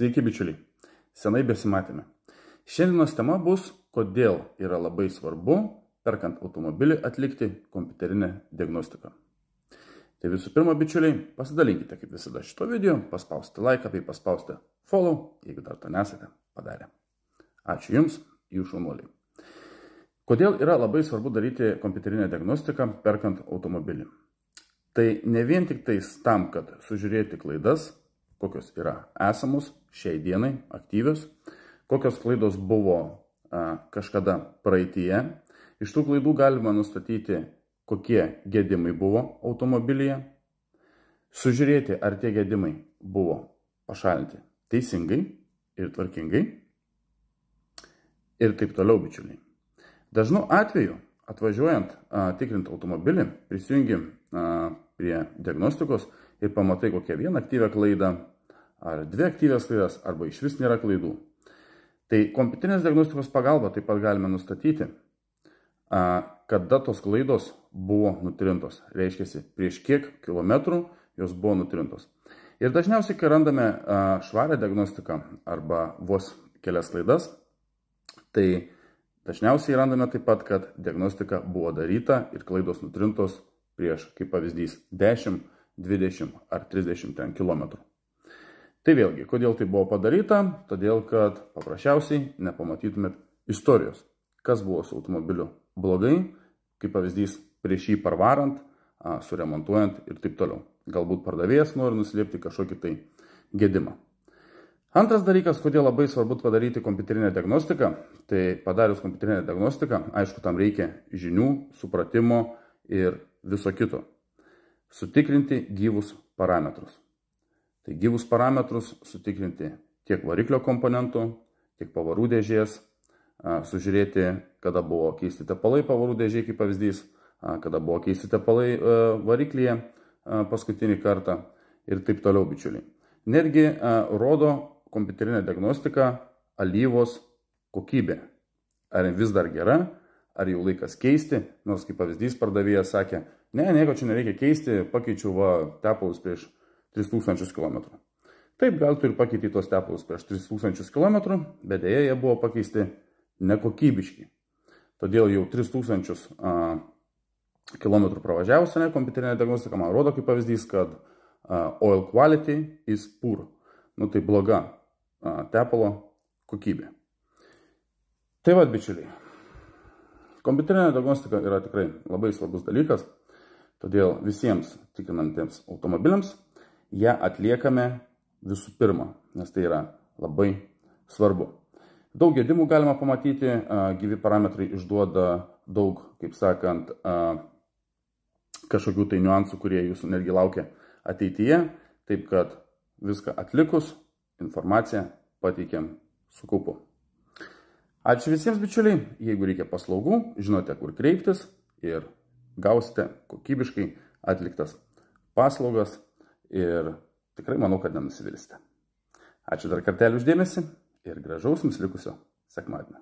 Sveiki bičiuliai, senai besimatėme. Šiandienos tema bus, kodėl yra labai svarbu, perkant automobilį, atlikti kompiuterinę diagnostiką. Tai visų pirma, bičiuliai, pasidalinkite kaip visada šito video, paspausti laiką bei paspausti follow, jeigu dar to nesate padarę. Ačiū Jums, Jūs šaunuoliai. Kodėl yra labai svarbu daryti kompiuterinę diagnostiką, perkant automobilį? Tai ne vien tik tais tam, kad sužiūrėti klaidas, kokios yra esamos šiai dienai, aktyvios, kokios klaidos buvo kažkada praeityje. Iš tų klaidų galima nustatyti, kokie gedimai buvo automobilyje, sužiūrėti, ar tie gedimai buvo pašalinti teisingai ir tvarkingai ir taip toliau, bičiuliai. Dažnu atveju, atvažiuojant tikrinti automobilį, prisijungi prie diagnostikos ir pamatai kokią vieną aktyvią klaidą, ar dvi aktyvias klaidas, arba iš vis nėra klaidų. Tai kompiuterinės diagnostikos pagalba taip pat galime nustatyti, kada tos klaidos buvo nutrintos. Reiškia, prieš kiek kilometrų jos buvo nutrintos. Ir dažniausiai, kai randame švarę diagnostiką arba vos kelias klaidas, tai dažniausiai randame taip pat, kad diagnostika buvo daryta ir klaidos nutrintos prieš, kaip pavyzdys, 10, 20 ar 30 kilometrų. Tai vėlgi, kodėl tai buvo padaryta? Todėl, kad paprasčiausiai nepamatytumėt istorijos, kas buvo su automobiliu blogai, kaip pavyzdys, prieš jį parvarant, suremontuojant ir taip toliau. Galbūt pardavėjas nori nuslėpti kažkokį tai gedimą. Antras dalykas, kodėl labai svarbu padaryti kompiuterinę diagnostiką, tai padarius kompiuterinę diagnostiką, aišku, tam reikia žinių, supratimo ir viso kito. Sutikrinti gyvus parametrus. Tai gyvus parametrus sutikrinti tiek variklio komponentų, tiek pavarų dėžės, sužiūrėti, kada buvo keisti tepalai pavarų dėžė, kaip pavyzdys, kada buvo keisti tepalai variklyje paskutinį kartą ir taip toliau, bičiuliai. Netgi rodo kompiuterinė diagnostika alyvos kokybė. Ar vis dar gera, ar jau laikas keisti, nors kaip pavyzdys pardavėjas sakė, nieko čia nereikia keisti, pakeičiau tepalus prieš 3000 km. Taip, gal tu ir pakeitė tuos tepalus prieš 3000 km, bet dėja jie buvo pakeisti nekokybiški. Todėl jau 3000 km pravažiavus kompiuterinė diagnostika man rodo kaip pavyzdys, kad oil quality is poor. Tai bloga tepalo kokybė. Tai vad, bičiuliai. Kompiuterinė diagnostika yra tikrai labai svarbus dalykas, todėl visiems tikrinantiems automobiliams ją atliekame visų pirma, nes tai yra labai svarbu. Daug gedimų galima pamatyti, gyvi parametrai išduoda daug, kaip sakant, kažkokių tai niuansų, kurie jūsų netgi laukia ateityje, taip kad viską atlikus, informaciją pateikiam su kaupu. Ačiū visiems, bičiuliai, jeigu reikia paslaugų, žinote, kur kreiptis ir gausite kokybiškai atliktas paslaugas ir tikrai manau, kad nenusivilsite. Ačiū dar kartelį už dėmesį ir gražaus jums likusio sekmadienio.